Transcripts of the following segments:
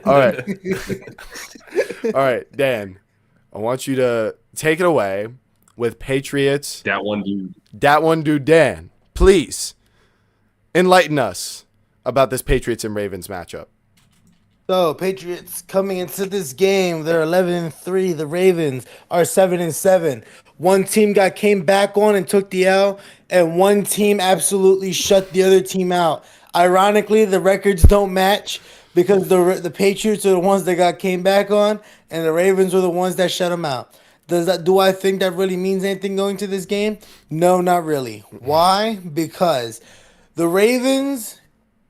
All right. All right, Dan. I want you to take it away with Patriots. That one dude. That one dude, Dan. Please enlighten us about this Patriots and Ravens matchup. So Patriots coming into this game, they're 11-3. The Ravens are 7-7. One team came back on and took the L, and one team absolutely shut the other team out. Ironically, the records don't match because the Patriots are the ones that came back on, and the Ravens were the ones that shut them out. Do I think that really means anything going to this game? No, not really. Why? Because the Ravens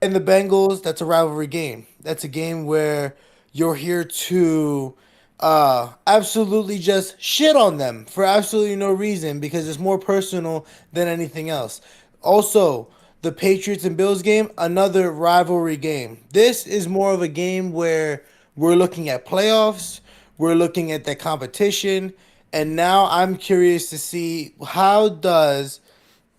and the Bengals, that's a rivalry game. That's a game where you're here to absolutely just shit on them for absolutely no reason because it's more personal than anything else. Also, the Patriots and Bills game, another rivalry game. This is more of a game where we're looking at playoffs, we're looking at the competition, and now I'm curious to see how does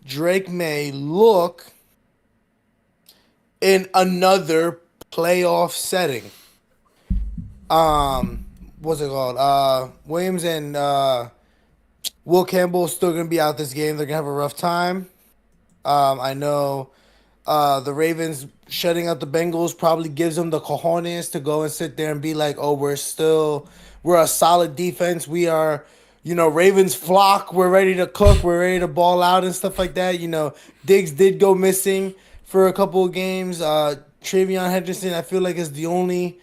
Drake May look in another playoff setting. What's it called? Williams and Will Campbell still gonna be out this game. They're gonna have a rough time. I know the Ravens shutting out the Bengals probably gives them the cojones to go and sit there and be like, "Oh, we're a solid defense. We are." Ravens flock. We're ready to cook. We're ready to ball out and stuff like that. Diggs did go missing for a couple of games. Travion Henderson, I feel like, is the only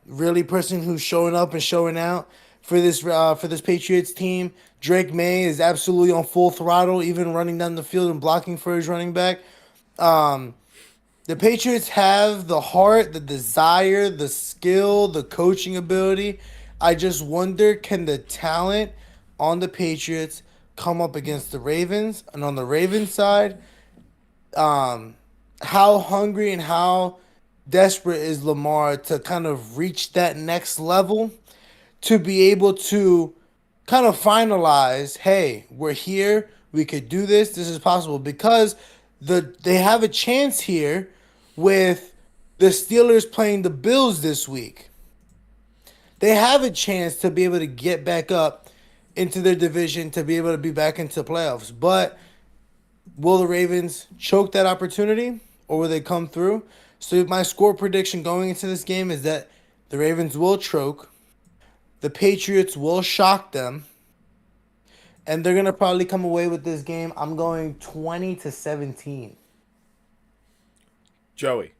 really person who's showing up and showing out for this Patriots team. Drake May is absolutely on full throttle, even running down the field and blocking for his running back. The Patriots have the heart, the desire, the skill, the coaching ability. I just wonder, can the talent on the Patriots come up against the Ravens? And on the Ravens side, how hungry and how desperate is Lamar to kind of reach that next level to be able to kind of finalize, hey, we're here, we could do this is possible, because they have a chance here with the Steelers playing the Bills this week. They have a chance to be able to get back up into their division, to be able to be back into playoffs. But will the Ravens choke that opportunity, or will they come through? So my score prediction going into this game is that the Ravens will choke, the Patriots will shock them, and they're going to probably come away with this game. I'm going 20-17. Joey,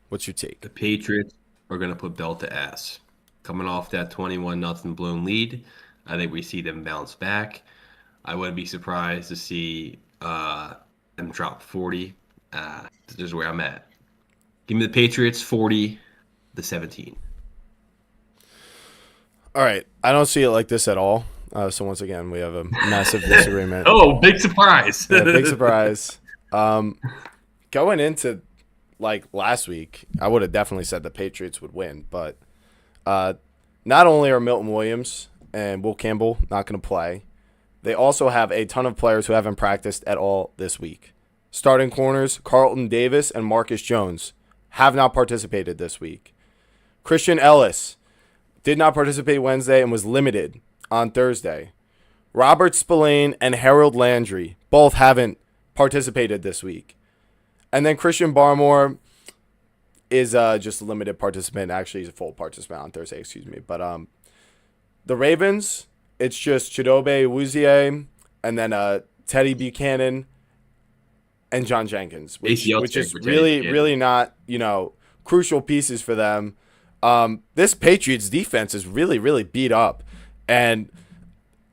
what's your take? The Patriots are going to put belt to ass. Coming off that 21-0 blown lead, I think we see them bounce back. I wouldn't be surprised to see them drop 40. This is where I'm at. Give me the Patriots 40-17. All right. I don't see it like this at all. So once again, we have a massive disagreement. Oh, big surprise. Yeah, big surprise. Going into last week, I would have definitely said the Patriots would win, but not only are Milton Williams and Will Campbell not going to play, they also have a ton of players who haven't practiced at all this week. Starting corners, Carlton Davis and Marcus Jones have not participated this week. Christian Ellis did not participate Wednesday and was limited on Thursday. Robert Spillane and Harold Landry both haven't participated this week. And then Christian Barmore is just a limited participant. Actually, he's a full participant on Thursday, excuse me. But the Ravens, it's just Chidobe Awuzie and then Teddy Buchanan and John Jenkins, which is really not, crucial pieces for them. This Patriots defense is really, really beat up. And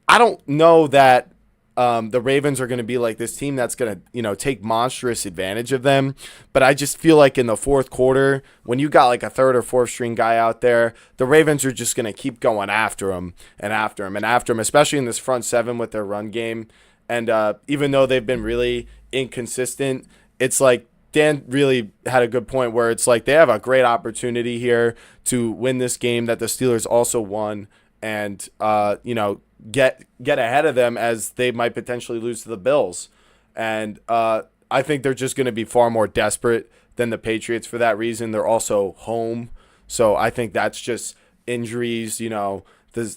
I don't know that the Ravens are going to be like this team that's going to, take monstrous advantage of them. But I just feel like in the fourth quarter, when you got like a third or fourth string guy out there, the Ravens are just going to keep going after him and after him and after him, especially in this front seven with their run game. And even though they've been really inconsistent, it's like Dan really had a good point where it's like they have a great opportunity here to win this game that the Steelers also won and, get ahead of them as they might potentially lose to the Bills. And I think they're just going to be far more desperate than the Patriots for that reason. They're also home. So I think that's just injuries, the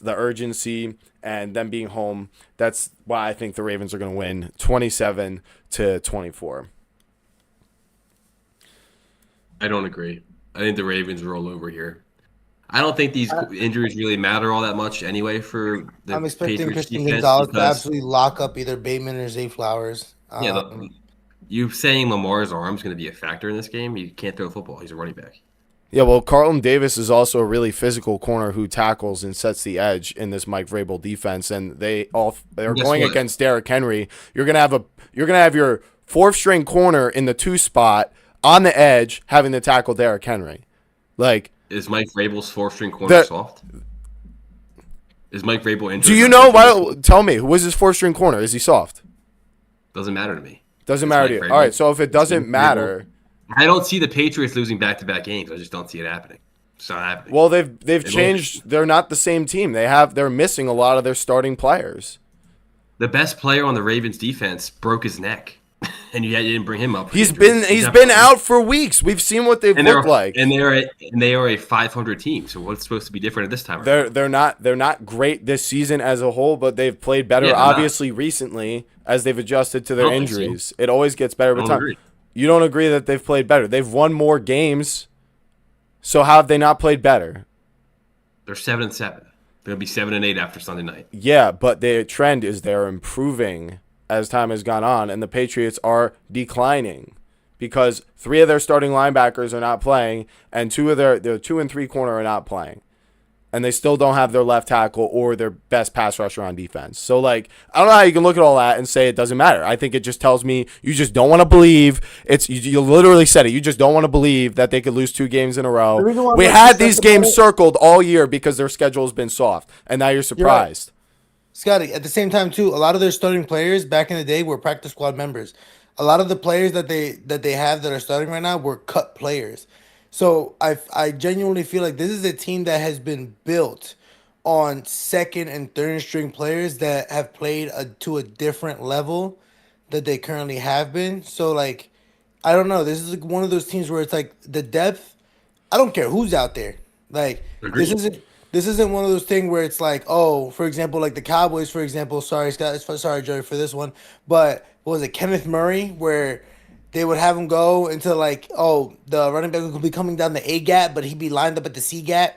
urgency and them being home. That's why I think the Ravens are going to win 27-24. I don't agree. I think the Ravens roll over here. I don't think these injuries really matter all that much anyway for the I'm expecting Patriots Christian defense Gonzalez to because absolutely lock up either Bateman or Zay Flowers. you saying Lamar's arm is going to be a factor in this game. You can't throw a football. He's a running back. Yeah, well, Carlton Davis is also a really physical corner who tackles and sets the edge in this Mike Vrabel defense, and they're going against Derrick Henry. You're gonna have your fourth string corner in the 2 spot on the edge having to tackle Derrick Henry. Like, is Mike Vrabel's fourth string corner soft? Is Mike Vrabel injured? Do you know? Tell me, who was his fourth string corner? Is he soft? Doesn't matter to me. Doesn't matter to you. All right, so if it doesn't matter. I don't see the Patriots losing back-to-back games. I just don't see it happening. It's not happening. Well, they've changed. They're not the same team. They're missing a lot of their starting players. The best player on the Ravens defense broke his neck, and you didn't bring him up. He's been out for weeks. We've seen what they've looked like. And they are a 500 team. So what's supposed to be different at this time? They're not great this season as a whole, but they've played better obviously recently as they've adjusted to their injuries. So. It always gets better with time. Agree. You don't agree that they've played better? They've won more games. So how have they not played better? They're 7-7. They're gonna be 7-8 after Sunday night. Yeah, but the trend is they're improving as time has gone on, and the Patriots are declining because 3 of their starting linebackers are not playing, and 2 of their 2 and 3 corner are not playing. And they still don't have their left tackle or their best pass rusher on defense. So, like, I don't know how you can look at all that and say it doesn't matter. I think it just tells me you just don't want to believe. You literally said it. You just don't want to believe that they could lose 2 games in a row. We had these games circled all year because their schedule has been soft, and now you're surprised. Scotty, at the same time, too, a lot of their starting players back in the day were practice squad members. A lot of the players that they have that are starting right now were cut players. So I genuinely feel like this is a team that has been built on second and third string players that have played to a different level that they currently have been. So, like, I don't know. This is like one of those teams where it's like the depth. I don't care who's out there. Like, this isn't one of those things where it's like, oh, for example, like the Cowboys, for example. Sorry, Scott. Sorry, Joey, for this one. But what was it, Kenneth Murray, where they would have him go into like, oh, the running back would be coming down the A gap, but he'd be lined up at the C gap,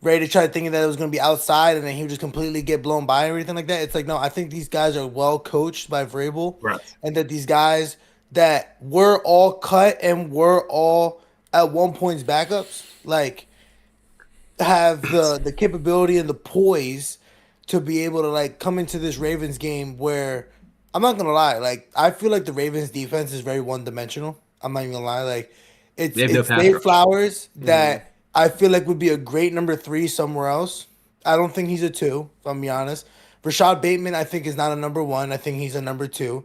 ready to try thinking that it was going to be outside, and then he would just completely get blown by and everything like that. It's like, no, I think these guys are well coached by Vrabel, right? And that these guys that were all cut and were all at one point's backups, like, have the capability and the poise to be able to like come into this Ravens game where I'm not gonna lie, like I feel like the Ravens defense is very one dimensional. I'm not even gonna lie, like it's Dave Flowers that I feel like would be a great number 3 somewhere else. I don't think he's a 2, if I'm being honest. Rashad Bateman, I think, is not a number 1. I think he's a number 2.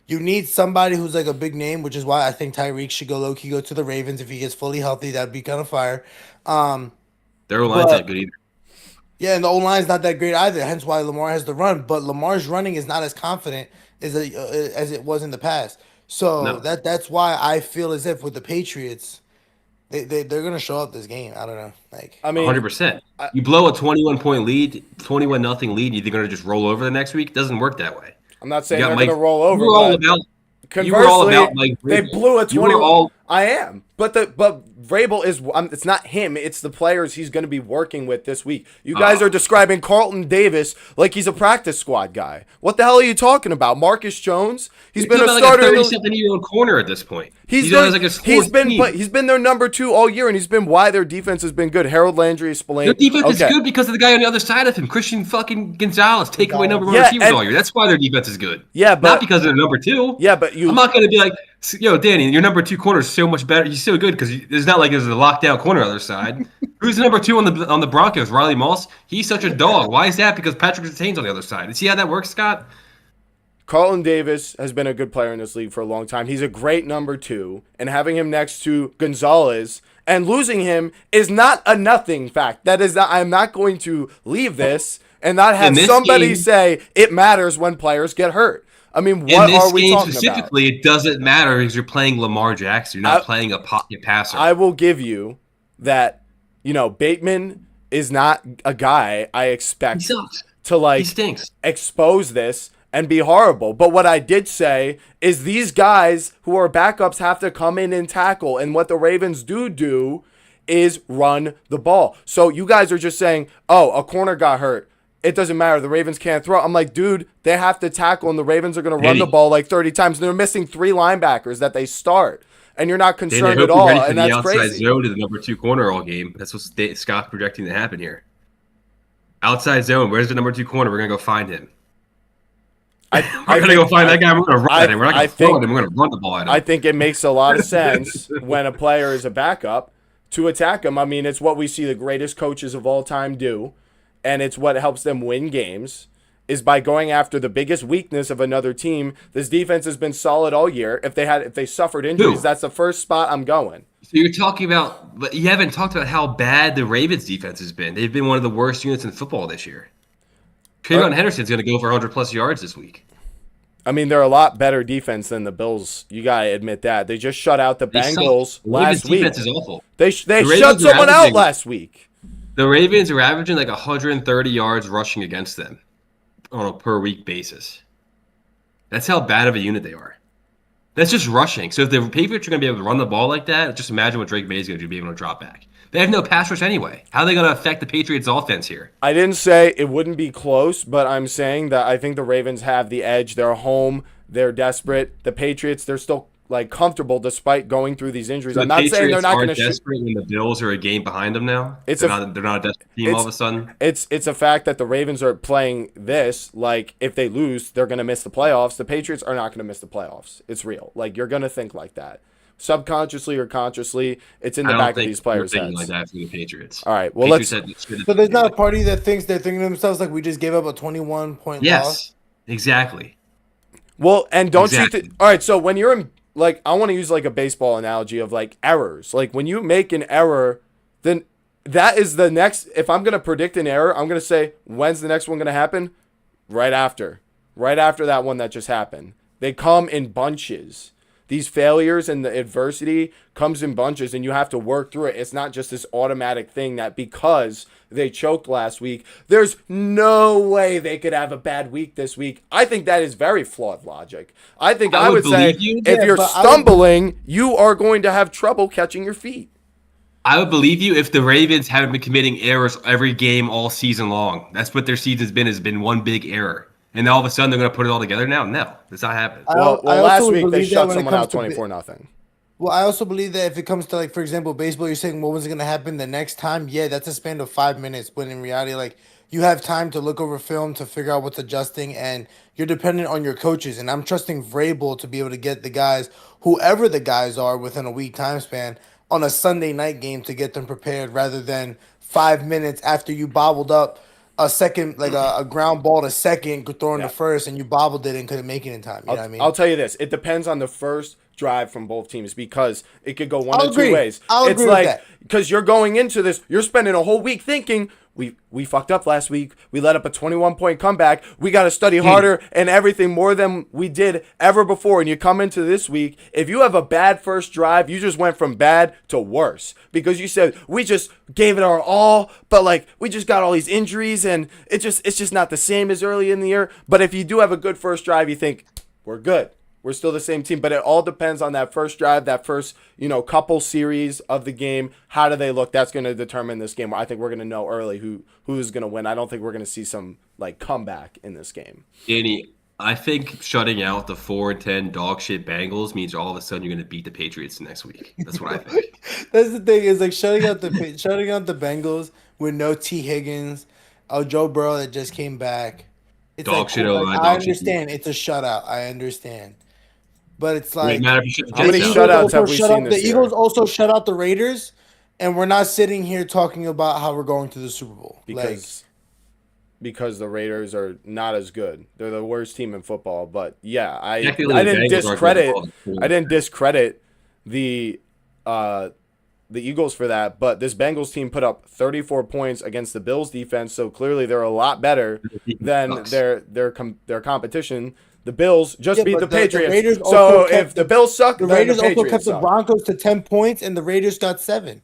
You need somebody who's like a big name, which is why I think Tyreek should go low-key go to the Ravens if he gets fully healthy. That'd be kind of fire. Their O-line's not good either. Yeah, and the O-line's not that great either, hence why Lamar has the run. But Lamar's running is not as confident as it was in the past. So that's why I feel as if with the Patriots, they're going to show up this game. I don't know. Like, I mean, 100%. You blow a 21-point lead, 21-0 lead, you think they're going to just roll over the next week? It doesn't work that way. I'm not saying they're going to roll over. You were all about Mike Vrabel. They blew a 20. I am. But Vrabel is it's not him, it's the players he's going to be working with this week. You guys are describing Carlton Davis like he's a practice squad guy. What the hell are you talking about? Marcus Jones? He's been a starter. Like a 37-year-old corner at this point. He's been their number 2 all year, and he's been why their defense has been good. Harold Landry, Spillane. Their defense is good because of the guy on the other side of him, Christian fucking Gonzalez, take away number 1 receivers all year. That's why their defense is good. Yeah, but not because they're number 2. Yeah, but I'm not going to be like, yo, Danny, your number 2 corner is so much better. He's so good because it's not like there's a lockdown corner on the other side. Who's the number 2 on the Broncos? Riley Moss. He's such a dog. Why is that? Because Patrick Surtain's on the other side. You see how that works, Scott? Carlton Davis has been a good player in this league for a long time. He's a great number 2, and having him next to Gonzalez and losing him is not a nothing fact. That is not. I'm not going to leave this and not have somebody say it matters when players get hurt. I mean, In what this are we game talking about? specifically, it doesn't matter because you're playing Lamar Jackson. You're not playing a pocket passer. I will give you that, Bateman is not a guy I He expect sucks. to He stinks. expose this and be horrible. But what I did say is these guys who are backups have to come in and tackle. And what the Ravens do is run the ball. So you guys are just saying, oh, a corner got hurt. It doesn't matter. The Ravens can't throw. I'm like, dude, they have to tackle, and the Ravens are going to run the ball like 30 times. And they're missing 3 linebackers that they start. And you're not concerned at all. And that's outside crazy. Zone to the number 2 corner all game. That's what Scott's projecting to happen here. Outside zone. Where's the number 2 corner? We're going to go find him. We're going to go find that guy. We're going to run at him. We're not going to throw at him. We're going to run the ball at him. I think it makes a lot of sense when a player is a backup to attack him. I mean, it's what we see the greatest coaches of all time do, and it's what helps them win games, is by going after the biggest weakness of another team. This defense has been solid all year. If they suffered injuries, that's the first spot I'm going. So you're talking about, but you haven't talked about how bad the Ravens defense has been. They've been one of the worst units in football this year. Trayvon Henderson's going to go for 100+ yards this week. I mean, they're a lot better defense than the Bills. You got to admit that. They just shut out the Bengals last week. The Ravens defense is awful. They shut someone out last week. The Ravens are averaging like 130 yards rushing against them on a per-week basis. That's how bad of a unit they are. That's just rushing. So if the Patriots are going to be able to run the ball like that, just imagine what Drake May is going to do, be able to drop back. They have no pass rush anyway. How are they going to affect the Patriots' offense here? I didn't say it wouldn't be close, but I'm saying that I think the Ravens have the edge. They're home. They're desperate. The Patriots, they're still comfortable despite going through these injuries. So I'm not saying they're not going to shoot. Desperate when the Bills are a game behind them now. They're not a desperate team all of a sudden. It's a fact that the Ravens are playing this like if they lose, they're going to miss the playoffs. The Patriots are not going to miss the playoffs. It's real. Like you're going to think like that. Subconsciously or consciously, it's in the back of these players' heads. Like that for the Patriots. All right, well So there's not a party that thinks they're thinking to themselves like we just gave up a 21-point loss. Yes, exactly. Well, and don't you think? All right, so when you're in, I want to use a baseball analogy of errors. Like when you make an error, then that is the next. If I'm gonna predict an error, I'm gonna say when's the next one gonna happen? Right after that one that just happened. They come in bunches. These failures and the adversity comes in bunches, and you have to work through it. It's not just this automatic thing that because they choked last week, there's no way they could have a bad week this week. I think that is very flawed logic. I think I would say if you're stumbling, you are going to have trouble catching your feet. I would believe you if the Ravens haven't been committing errors every game all season long. That's what their season's been, has been one big error. And all of a sudden, they're going to put it all together now? No, that's not happening. Well, last week, they shut someone out 24-0. Well, I also believe that if it comes to, for example, baseball, you're saying what was going to happen the next time? Yeah, that's a span of 5 minutes. But in reality, you have time to look over film to figure out what's adjusting, and you're dependent on your coaches. And I'm trusting Vrabel to be able to get the guys, whoever the guys are, within a week time span on a Sunday night game to get them prepared rather than 5 minutes after you bobbled up a second, a ground ball to second, throwing to first, and you bobbled it and couldn't make it in time. You know what I mean? I'll tell you this. It depends on the first drive from both teams because it could go one of two ways. I'll agree with that. Because you're going into this, you're spending a whole week thinking, we fucked up last week. We let up a 21-point comeback. We got to study harder and everything more than we did ever before. And you come into this week, if you have a bad first drive, you just went from bad to worse because you said we just gave it our all, but we just got all these injuries and it's just not the same as early in the year. But if you do have a good first drive, you think we're good. We're still the same team, but it all depends on that first drive, that first, couple series of the game. How do they look? That's going to determine this game. I think we're going to know early who's going to win. I don't think we're going to see some comeback in this game. Danny, I think shutting out the 4-10 dog shit Bengals means all of a sudden you're going to beat the Patriots next week. That's what I think. That's the thing is shutting out the Bengals with no T. Higgins, Joe Burrow that just came back. It's dog shit. I understand it's a shutout. I understand. But it's how many shutouts have we seen this year? The Eagles also shut out the Raiders, and we're not sitting here talking about how we're going to the Super Bowl. Because the Raiders are not as good. They're the worst team in football. But yeah, I didn't discredit the Eagles for that. But this Bengals team put up 34 points against the Bills defense, so clearly they're a lot better than their competition. The Bills just beat but the Patriots. Raiders So also kept if the Bills suck, the then Raiders the also Patriots kept the suck. Broncos to 10 points, and the Raiders got 7.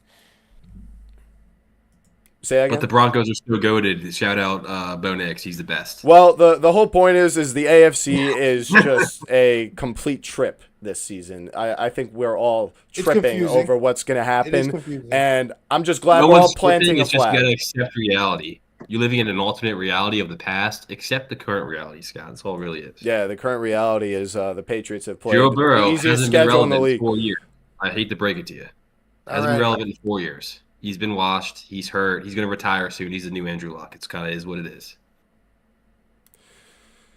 Say that again? But the Broncos are still goated. Shout out Bo Nix. He's the best. Well, the whole point is the AFC is just a complete trip this season. I think we're all tripping confusing. over what's going to It is happen, confusing. and I'm just glad No we're all one's planting a It's just flag. gotta accept reality. You're living in an alternate reality of the past. Accept the current reality, Scott. That's all it really is. Yeah, the current reality is the Patriots have played Joe the Burrow easiest hasn't been schedule in relevant the in league. 4 years. I hate to break it to you. Hasn't been relevant in 4 years. He's been washed. He's hurt. He's going to retire soon. He's the new Andrew Luck. It's kind of is what it is.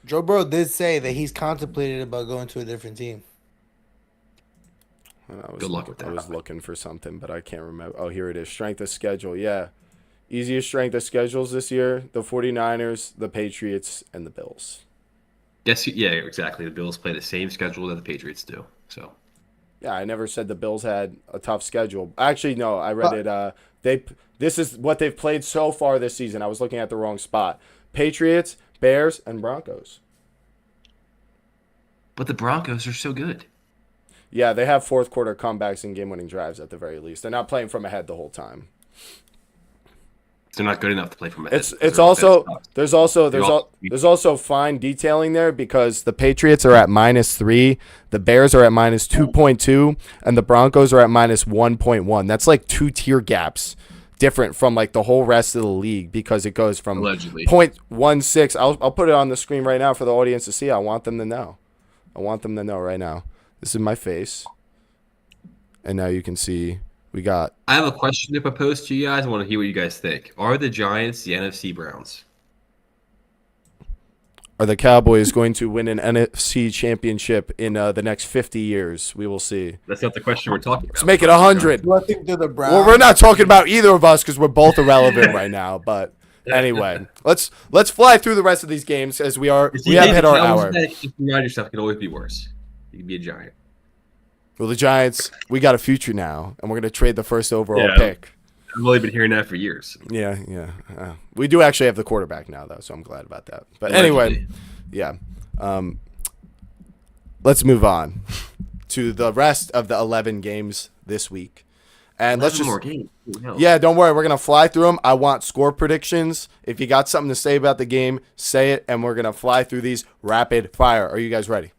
Joe Burrow did say that he's contemplated about going to a different team. Good luck with that. I was looking for something, but I can't remember. Oh, here it is. Strength of schedule. Yeah. Easiest strength of schedules this year, the 49ers, the Patriots, and the Bills. Yes, yeah, exactly. The Bills play the same schedule that the Patriots do. So, yeah, I never said the Bills had a tough schedule. Actually, no, I read it. This is what they've played so far this season. I was looking at the wrong spot. Patriots, Bears, and Broncos. but the Broncos are so good. Yeah, they have fourth quarter comebacks and game-winning drives at the very least. They're not playing from ahead the whole time. They're not good enough to play from ahead. It's also there's also fine detailing there because the Patriots are at -3, the Bears are at -2.2, and the Broncos are at -1.1. That's like 2 tier gaps different from like the whole rest of the league because it goes from Allegedly. 0.16. I'll put it on the screen right now for the audience to see. I want them to know. I want them to know right now. This is my face, and now you can see. I have a question to propose to you guys. I want to hear what you guys think. Are the Giants the NFC Browns? Are the Cowboys going to win an NFC championship in the next 50 years? We will see. That's not the question we're talking about. Let's make it 100. Do I think they're the Browns? Well, we're not talking about either of us because we're both irrelevant right now. But anyway, let's fly through the rest of these games as we have hit our hour. Just remind yourself, it can always be worse. You can be a Giant. Well, the Giants, we got a future now, and we're going to trade the first overall pick. I've only been hearing that for years. Yeah. We do actually have the quarterback now, though, so I'm glad about that. But anyway, yeah. Let's move on to the rest of the 11 games this week. And let's just more games. Yeah, don't worry. We're going to fly through them. I want score predictions. If you got something to say about the game, say it, and we're going to fly through these rapid fire. Are you guys ready?